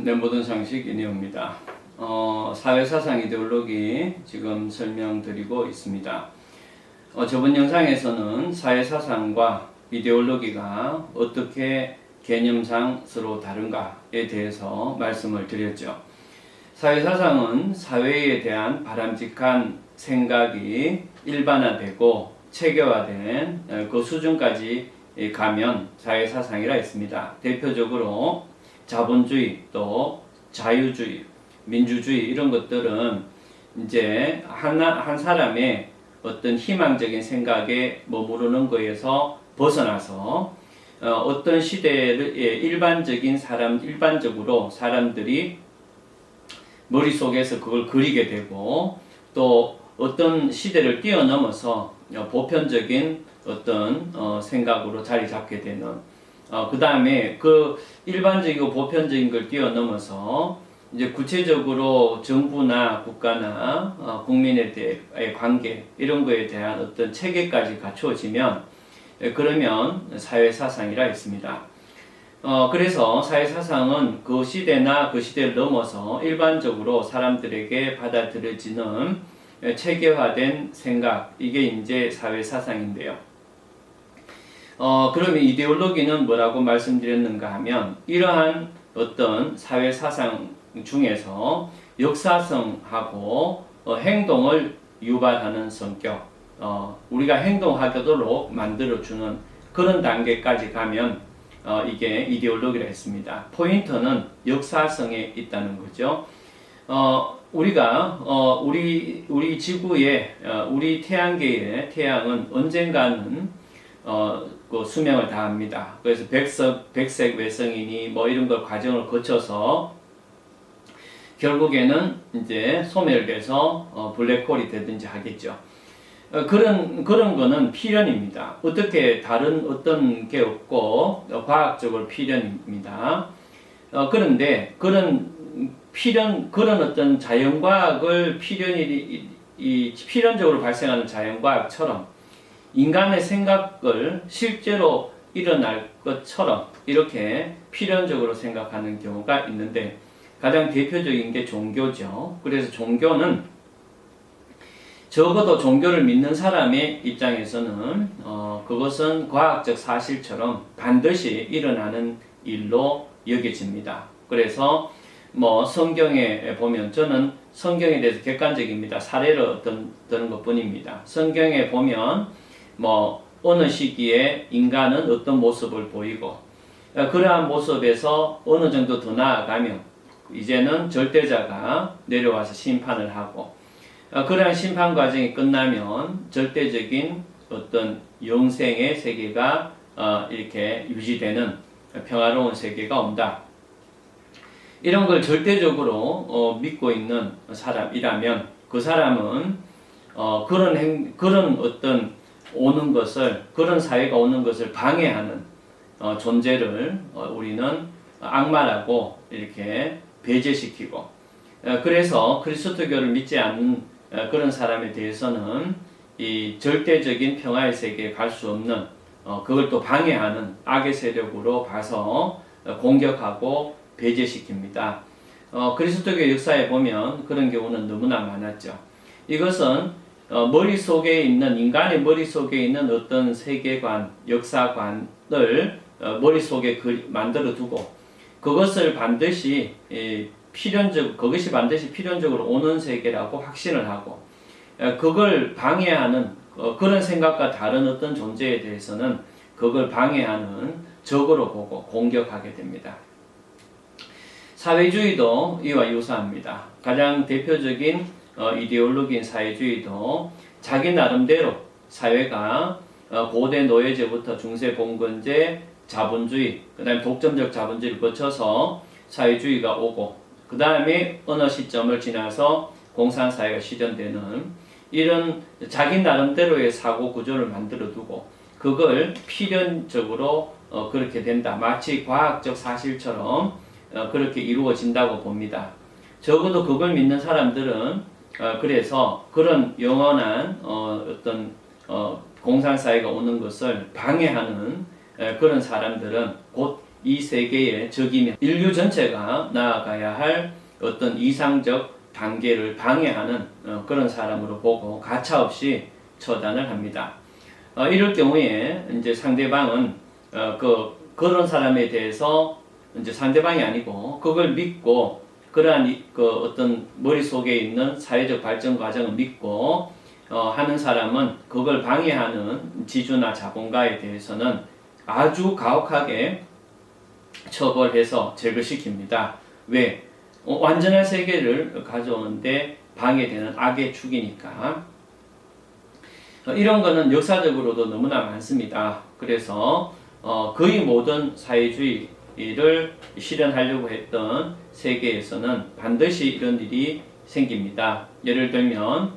네, 모든 상식 이내용입니다. 사회사상 이데올로기 지금 설명드리고 있습니다. 저번 영상에서는 사회사상과 이데올로기가 어떻게 개념상 서로 다른가에 대해서 말씀을 드렸죠. 사회사상은 사회에 대한 바람직한 생각이 일반화되고 체계화된 그 수준까지 가면 사회사상이라 했습니다. 대표적으로 자본주의, 또 자유주의, 민주주의 이런 것들은 이제 한 사람의 어떤 희망적인 생각에 머무르는 거에서 벗어나서 어떤 시대의 일반적으로 사람들이 머릿속에서 그걸 그리게 되고, 또 어떤 시대를 뛰어넘어서 보편적인 어떤 생각으로 자리 잡게 되는, 그 다음에 그 일반적이고 보편적인 걸 뛰어넘어서 이제 구체적으로 정부나 국가나 국민에 대해 관계 이런 거에 대한 어떤 체계까지 갖추어지면 그러면 사회사상이라 했습니다. 그래서 사회사상은 그 시대나 그 시대를 넘어서 일반적으로 사람들에게 받아들여지는 체계화된 생각, 이게 이제 사회사상인데요. 그러면 이데올로기는 뭐라고 말씀드렸는가 하면, 이러한 어떤 사회사상 중에서 역사성하고 행동을 유발하는 성격, 우리가 행동하도록 만들어주는 그런 단계까지 가면 이게 이데올로기라 했습니다. 포인트는 역사성에 있다는 거죠. 우리가 우리 지구의 우리 태양계의 태양은 언젠가는 그 수명을 다합니다. 그래서 백색 외성이니 뭐 이런 걸 과정을 거쳐서 결국에는 이제 소멸돼서 블랙홀이 되든지 하겠죠. 그런 거는 필연입니다. 어떻게 다른 어떤 게 없고 과학적으로 필연입니다. 그런데 그런 어떤 자연과학을 필연적으로 발생하는 자연과학처럼 인간의 생각을 실제로 일어날 것처럼 이렇게 필연적으로 생각하는 경우가 있는데, 가장 대표적인 게 종교죠. 그래서 종교는 적어도 종교를 믿는 사람의 입장에서는 그것은 과학적 사실처럼 반드시 일어나는 일로 여겨집니다. 그래서 뭐 성경에 보면, 저는 성경에 대해서 객관적입니다. 사례를 드는 것 뿐입니다. 성경에 보면 뭐 어느 시기에 인간은 어떤 모습을 보이고, 그러한 모습에서 어느 정도 더 나아가면 이제는 절대자가 내려와서 심판을 하고, 그러한 심판 과정이 끝나면 절대적인 어떤 영생의 세계가 이렇게 유지되는 평화로운 세계가 온다. 이런 걸 절대적으로 믿고 있는 사람이라면 그 사람은 그런 어떤 그런 사회가 오는 것을 방해하는 존재를 우리는 악마라고 이렇게 배제시키고, 그래서 그리스도교를 믿지 않는 그런 사람에 대해서는 이 절대적인 평화의 세계에 갈 수 없는, 그걸 또 방해하는 악의 세력으로 봐서 공격하고 배제시킵니다. 그리스도교 역사에 보면 그런 경우는 너무나 많았죠. 이것은 인간의 머릿속에 있는 어떤 세계관, 역사관을 머릿속에 만들어 두고, 그것이 반드시 필연적으로 오는 세계라고 확신을 하고, 그걸 방해하는 그런 생각과 다른 어떤 존재에 대해서는 그걸 방해하는 적으로 보고 공격하게 됩니다. 사회주의도 이와 유사합니다. 가장 대표적인 이데올로기인 사회주의도 자기 나름대로 사회가 고대 노예제부터 중세 봉건제, 자본주의, 그 다음에 독점적 자본주의를 거쳐서 사회주의가 오고, 그 다음에 어느 시점을 지나서 공산사회가 실현되는 이런 자기 나름대로의 사고 구조를 만들어 두고, 그걸 필연적으로 그렇게 된다. 마치 과학적 사실처럼 그렇게 이루어진다고 봅니다. 적어도 그걸 믿는 사람들은 그래서 그런 영원한 어떤 공산사회가 오는 것을 방해하는 그런 사람들은 곧 이 세계의 적이며 인류 전체가 나아가야 할 어떤 이상적 단계를 방해하는 그런 사람으로 보고 가차없이 처단을 합니다. 이럴 경우에 이제 상대방은 그런 사람에 대해서 이제 상대방이 아니고 그걸 믿고 그러한 어떤 머릿속에 있는 사회적 발전 과정을 믿고 하는 사람은 그걸 방해하는 지주나 자본가에 대해서는 아주 가혹하게 처벌해서 제거시킵니다. 왜? 완전한 세계를 가져오는데 방해되는 악의 축이니까. 이런 거는 역사적으로도 너무나 많습니다. 그래서 거의 모든 사회주의를 실현하려고 했던 세계에서는 반드시 이런 일이 생깁니다. 예를 들면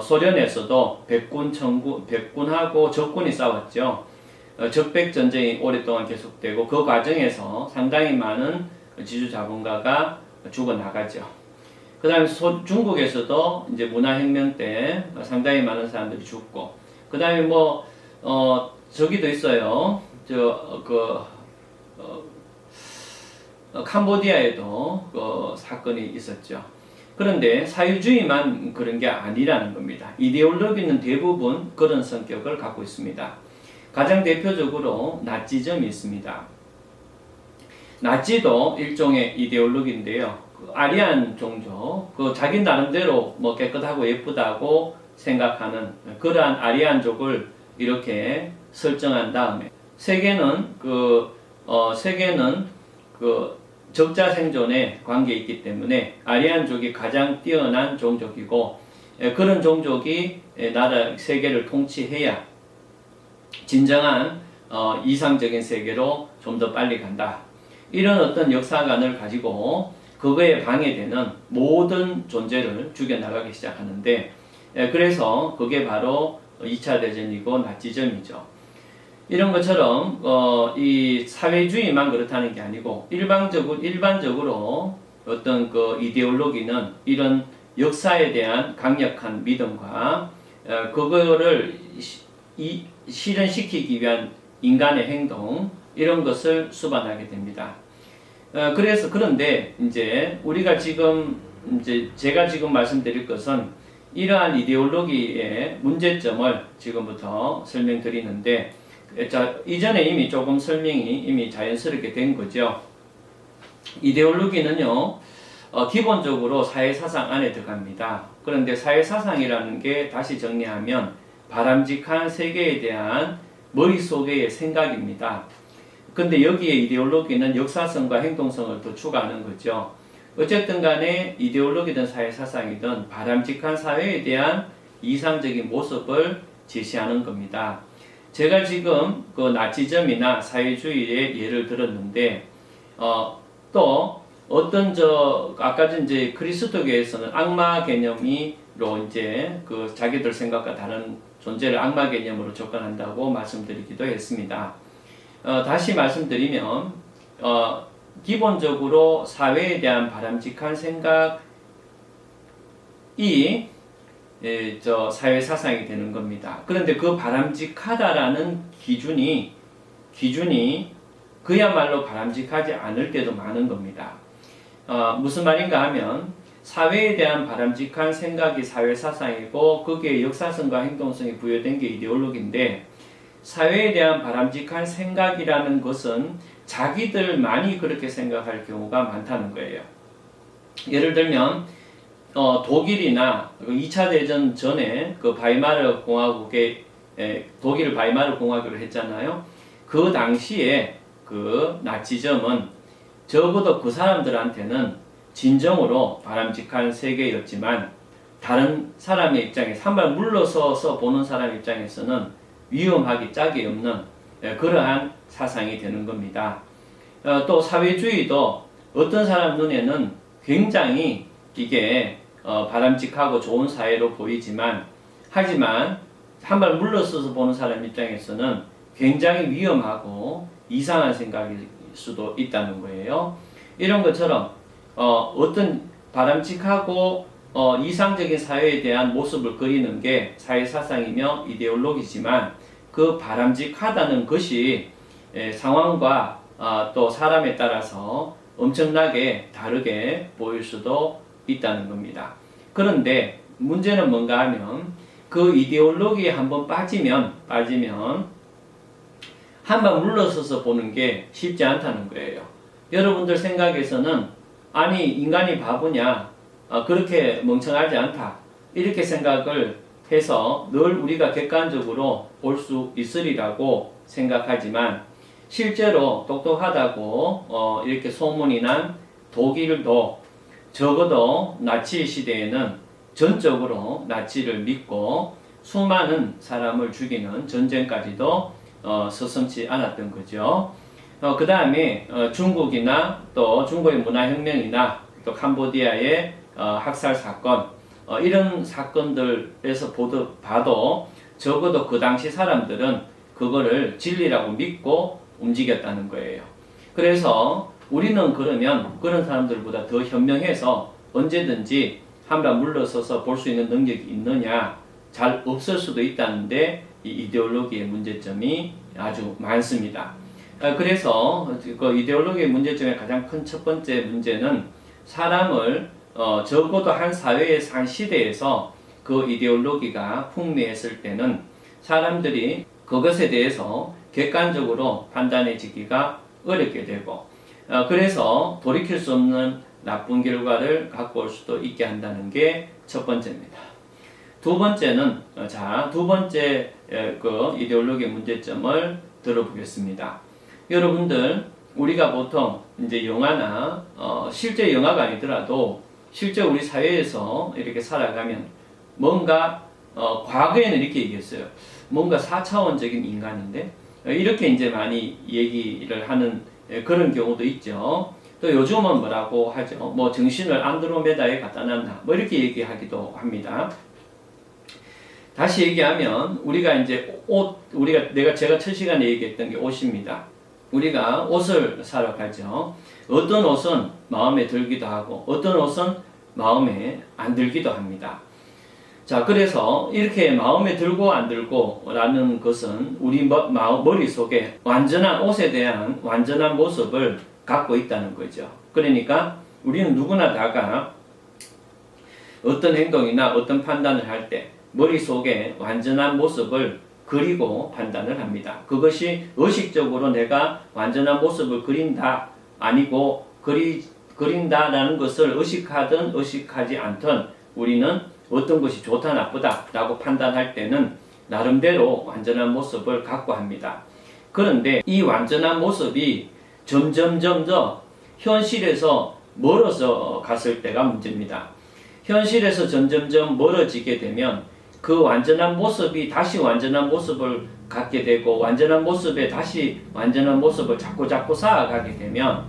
소련에서도 백군하고 적군이 싸웠죠. 적백 전쟁이 오랫동안 계속되고 그 과정에서 상당히 많은 지주 자본가가 죽어나가죠. 그 다음에 중국에서도 이제 문화혁명 때 상당히 많은 사람들이 죽고, 그 다음에 저기도 있어요. 캄보디아에도 사건이 있었죠. 그런데 사회주의만 그런 게 아니라는 겁니다. 이데올로기는 대부분 그런 성격을 갖고 있습니다. 가장 대표적으로 나치즘이 있습니다. 나치도 일종의 이데올로기인데요. 아리안 종족, 자기 나름대로 깨끗하고 예쁘다고 생각하는 그러한 아리안족을 이렇게 설정한 다음에 세계는 적자 생존에 관계에 있기 때문에 아리안족이 가장 뛰어난 종족이고, 그런 종족이 세계를 통치해야 진정한 이상적인 세계로 좀 더 빨리 간다. 이런 어떤 역사관을 가지고 그거에 방해되는 모든 존재를 죽여나가기 시작하는데, 그래서 그게 바로 2차 대전이고 나치즘이죠. 이런 것처럼 이 사회주의만 그렇다는 게 아니고 일반적으로 어떤 이데올로기는 이런 역사에 대한 강력한 믿음과 그거를 실현시키기 위한 인간의 행동, 이런 것을 수반하게 됩니다. 그런데 이제 제가 지금 말씀드릴 것은 이러한 이데올로기의 문제점을 지금부터 설명드리는데, 이전에 이미 조금 설명이 이미 자연스럽게 된 거죠. 이데올로기는요, 기본적으로 사회사상 안에 들어갑니다. 그런데 사회사상이라는 게 다시 정리하면 바람직한 세계에 대한 머릿속의 생각입니다. 근데 여기에 이데올로기는 역사성과 행동성을 더 추가하는 거죠. 어쨌든 간에 이데올로기든 사회사상이든 바람직한 사회에 대한 이상적인 모습을 제시하는 겁니다. 제가 지금 나치즘이나 사회주의의 예를 들었는데, 또 어떤 아까 이제 그리스도교에서는 악마 개념으로 이제 자기들 생각과 다른 존재를 악마 개념으로 접근한다고 말씀드리기도 했습니다. 다시 말씀드리면 기본적으로 사회에 대한 바람직한 생각이 사회 사상이 되는 겁니다. 그런데 그 바람직하다라는 기준이 그야말로 바람직하지 않을 때도 많은 겁니다. 무슨 말인가 하면 사회에 대한 바람직한 생각이 사회 사상이고 거기에 역사성과 행동성이 부여된 게 이데올로기인데, 사회에 대한 바람직한 생각이라는 것은 자기들만이 그렇게 생각할 경우가 많다는 거예요. 예를 들면 독일이나 2차 대전 전에 바이마르 공화국에 독일 바이마르 공화국을 했잖아요. 그 당시에 나치즘은 적어도 그 사람들한테는 진정으로 바람직한 세계였지만, 다른 사람의 입장에서 한 발 물러서서 보는 사람 입장에서는 위험하기 짝이 없는 그러한 사상이 되는 겁니다. 또 사회주의도 어떤 사람 눈에는 굉장히 이게 바람직하고 좋은 사회로 보이지만, 하지만 한 발 물러서서 보는 사람 입장에서는 굉장히 위험하고 이상한 생각일 수도 있다는 거예요. 이런 것처럼 어떤 바람직하고 이상적인 사회에 대한 모습을 그리는 게 사회사상이며 이데올로기지만, 그 바람직하다는 것이 상황과 또 사람에 따라서 엄청나게 다르게 보일 수도 있다는 겁니다. 그런데 문제는 뭔가 하면 그 이데올로기에 한번 빠지면 한번 물러서서 보는 게 쉽지 않다는 거예요. 여러분들 생각에서는 아니 인간이 바보냐, 그렇게 멍청하지 않다, 이렇게 생각을 해서 늘 우리가 객관적으로 볼 수 있으리라고 생각하지만 실제로 똑똑하다고 이렇게 소문이 난 독일도 적어도 나치 시대에는 전적으로 나치를 믿고 수많은 사람을 죽이는 전쟁까지도 서슴지 않았던 거죠. 그 다음에 중국이나 또 중국의 문화혁명이나 또 캄보디아의 학살 사건, 이런 사건들에서 봐도 적어도 그 당시 사람들은 그거를 진리라고 믿고 움직였다는 거예요. 그래서 우리는 그러면 그런 사람들보다 더 현명해서 언제든지 한번 물러서서 볼 수 있는 능력이 있느냐? 잘 없을 수도 있다는데 이 이데올로기의 문제점이 아주 많습니다. 그래서 그 이데올로기의 문제점의 가장 큰 첫 번째 문제는 사람을 적어도 한 사회에서 한 시대에서 그 이데올로기가 풍미했을 때는 사람들이 그것에 대해서 객관적으로 판단해지기가 어렵게 되고 그래서 돌이킬 수 없는 나쁜 결과를 갖고 올 수도 있게 한다는 게 첫 번째입니다. 두 번째는 두 번째 그 이데올로기의 문제점을 들어보겠습니다. 여러분들 우리가 보통 이제 영화나 실제 영화가 아니더라도 실제 우리 사회에서 이렇게 살아가면 뭔가 과거에는 이렇게 얘기했어요. 뭔가 4차원적인 인간인데 이렇게 이제 많이 얘기를 하는 그런 경우도 있죠. 또 요즘은 뭐라고 하죠? 뭐 정신을 안드로메다에 갖다 놨나? 뭐 이렇게 얘기하기도 합니다. 다시 얘기하면 우리가 이제 제가 첫 시간에 얘기했던 게 옷입니다. 우리가 옷을 사러 가죠. 어떤 옷은 마음에 들기도 하고 어떤 옷은 마음에 안 들기도 합니다. 자, 그래서 이렇게 마음에 들고 안 들고 라는 것은 우리 머릿속에 완전한 옷에 대한 완전한 모습을 갖고 있다는 거죠. 그러니까 우리는 누구나 다가 어떤 행동이나 어떤 판단을 할 때 머릿속에 완전한 모습을 그리고 판단을 합니다. 그것이 의식적으로 내가 완전한 모습을 그린다 아니고 그린다라는 것을 의식하든 의식하지 않든 우리는 어떤 것이 좋다 나쁘다 라고 판단할 때는 나름대로 완전한 모습을 갖고 합니다. 그런데 이 완전한 모습이 점점점 더 현실에서 멀어져 갔을 때가 문제입니다. 현실에서 점점점 멀어지게 되면 그 완전한 모습이 다시 완전한 모습을 갖게 되고 완전한 모습에 다시 완전한 모습을 자꾸 쌓아가게 되면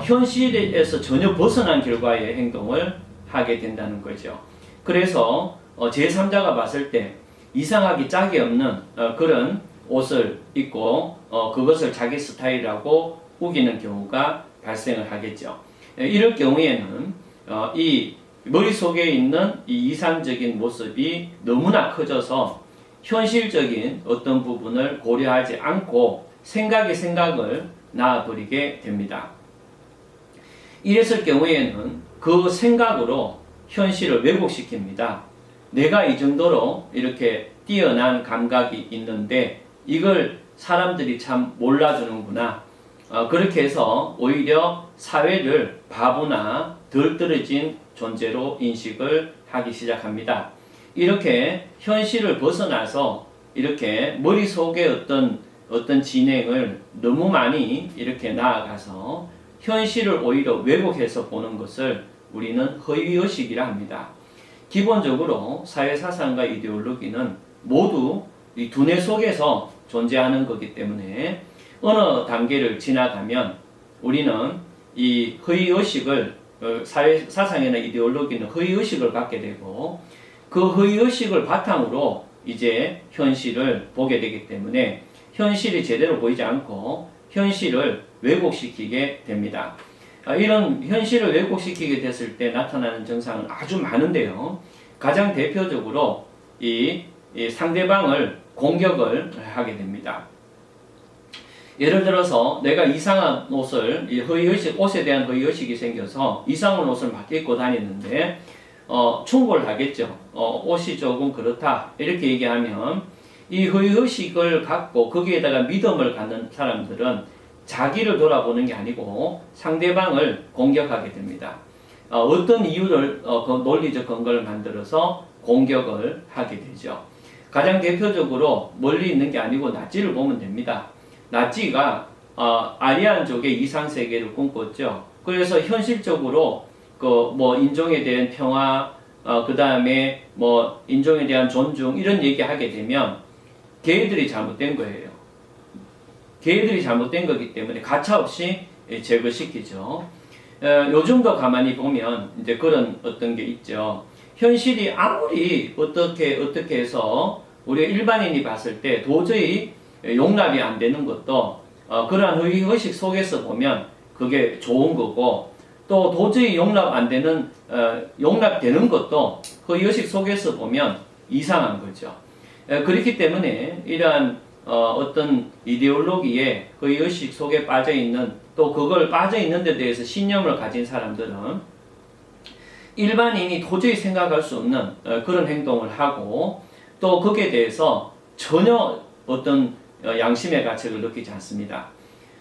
현실에서 전혀 벗어난 결과의 행동을 하게 된다는 거죠. 그래서 제3자가 봤을 때 이상하게 짝이 없는 그런 옷을 입고 그것을 자기 스타일이라고 우기는 경우가 발생을 하겠죠. 이럴 경우에는 이 머릿속에 있는 이 이상적인 모습이 너무나 커져서 현실적인 어떤 부분을 고려하지 않고 생각을 낳아버리게 됩니다. 이랬을 경우에는 그 생각으로 현실을 왜곡시킵니다. 내가 이 정도로 이렇게 뛰어난 감각이 있는데 이걸 사람들이 참 몰라주는구나. 그렇게 해서 오히려 사회를 바보나 덜 떨어진 존재로 인식을 하기 시작합니다. 이렇게 현실을 벗어나서 이렇게 머릿속에 어떤 진행을 너무 많이 이렇게 나아가서 현실을 오히려 왜곡해서 보는 것을 우리는 허위의식이라 합니다. 기본적으로 사회사상과 이데올로기는 모두 이 두뇌 속에서 존재하는 거기 때문에 어느 단계를 지나가면 우리는 이 허위의식을 사회사상이나 이데올로기는 허위의식을 갖게 되고 그 허위의식을 바탕으로 이제 현실을 보게 되기 때문에 현실이 제대로 보이지 않고 현실을 왜곡시키게 됩니다. 이런 현실을 왜곡시키게 됐을 때 나타나는 증상은 아주 많은데요. 가장 대표적으로 이 상대방을 공격을 하게 됩니다. 예를 들어서 내가 이상한 옷을 허위의식, 옷에 대한 허위의식이 생겨서 이상한 옷을 막 입고 다니는데 충고를 하겠죠. 옷이 조금 그렇다 이렇게 얘기하면 이 허위의식을 갖고 거기에다가 믿음을 갖는 사람들은 자기를 돌아보는 게 아니고 상대방을 공격하게 됩니다. 어떤 이유를 그 논리적 근거를 만들어서 공격을 하게 되죠. 가장 대표적으로 멀리 있는 게 아니고 나치를 보면 됩니다. 나치가 아리안족의 이상 세계를 꿈꿨죠. 그래서 현실적으로 그 뭐 인종에 대한 평화, 그 다음에 뭐 인종에 대한 존중 이런 얘기하게 되면 걔들이 잘못된 거예요. 걔들이 잘못된 거기 때문에 가차없이 제거시키죠. 요즘도 가만히 보면 이제 그런 어떤 게 있죠. 현실이 아무리 어떻게 해서 우리가 일반인이 봤을 때 도저히 용납이 안 되는 것도 그러한 의식 속에서 보면 그게 좋은 거고, 또 도저히 용납 안 되는 용납되는 것도 그 의식 속에서 보면 이상한 거죠. 그렇기 때문에 이러한 어떤 이데올로기에 그 의식 속에 빠져 있는, 또 그걸 빠져 있는 데 대해서 신념을 가진 사람들은 일반인이 도저히 생각할 수 없는 그런 행동을 하고, 또 거기에 대해서 전혀 어떤 양심의 가책을 느끼지 않습니다.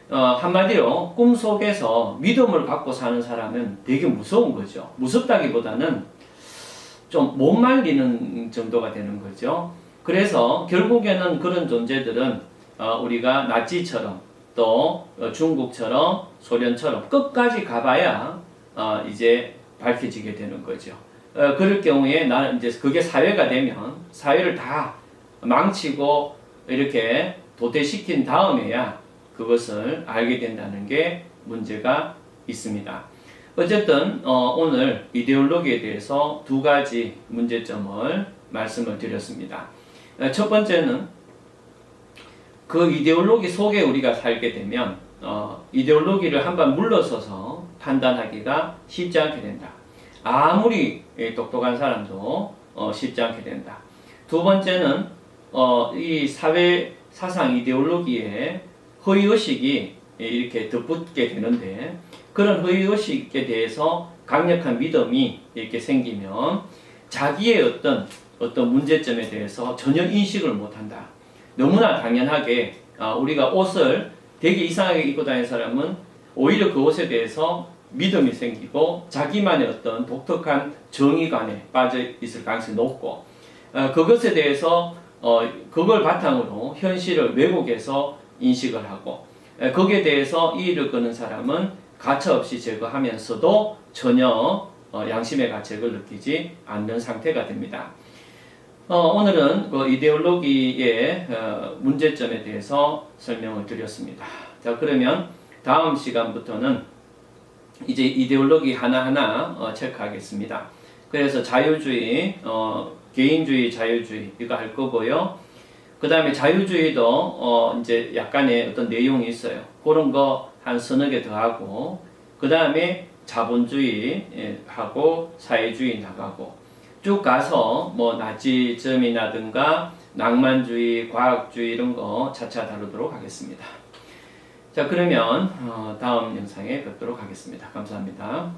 한마디로 꿈속에서 믿음을 갖고 사는 사람은 되게 무서운 거죠. 무섭다기보다는 좀 못 말리는 정도가 되는 거죠. 그래서 결국에는 그런 존재들은 우리가 나치처럼 또 중국처럼 소련처럼 끝까지 가봐야 이제 밝혀지게 되는 거죠. 그럴 경우에 나는 이제 그게 사회가 되면 사회를 다 망치고 이렇게 도태시킨 다음에야 그것을 알게 된다는 게 문제가 있습니다. 어쨌든 오늘 이데올로기에 대해서 두 가지 문제점을 말씀을 드렸습니다. 첫 번째는 그 이데올로기 속에 우리가 살게 되면 이데올로기를 한번 물러서서 판단하기가 쉽지 않게 된다. 아무리 똑똑한 사람도 쉽지 않게 된다. 두 번째는 이 사회 사상 이데올로기에 허위의식이 이렇게 덧붙게 되는데, 그런 허위의식에 대해서 강력한 믿음이 이렇게 생기면 자기의 어떤 문제점에 대해서 전혀 인식을 못한다. 너무나 당연하게 우리가 옷을 되게 이상하게 입고 다니는 사람은 오히려 그 옷에 대해서 믿음이 생기고 자기만의 어떤 독특한 정의관에 빠져 있을 가능성이 높고, 그것에 대해서 그걸 바탕으로 현실을 왜곡해서 인식을 하고, 거기에 대해서 이의를 끄는 사람은 가차없이 제거하면서도 전혀 양심의 가책을 느끼지 않는 상태가 됩니다. 오늘은 그 이데올로기의 문제점에 대해서 설명을 드렸습니다. 자, 그러면 다음 시간부터는 이제 이데올로기 하나하나 체크하겠습니다. 그래서 자유주의, 개인주의, 자유주의 이거 할 거고요. 그 다음에 자유주의도 이제 약간의 어떤 내용이 있어요. 그런 거 한 서너 개 더 하고, 그 다음에 자본주의 하고 사회주의 나가고 쭉 가서 뭐 나치즘이라든가 낭만주의, 과학주의 이런 거 차차 다루도록 하겠습니다. 자, 그러면 다음 영상에 뵙도록 하겠습니다. 감사합니다.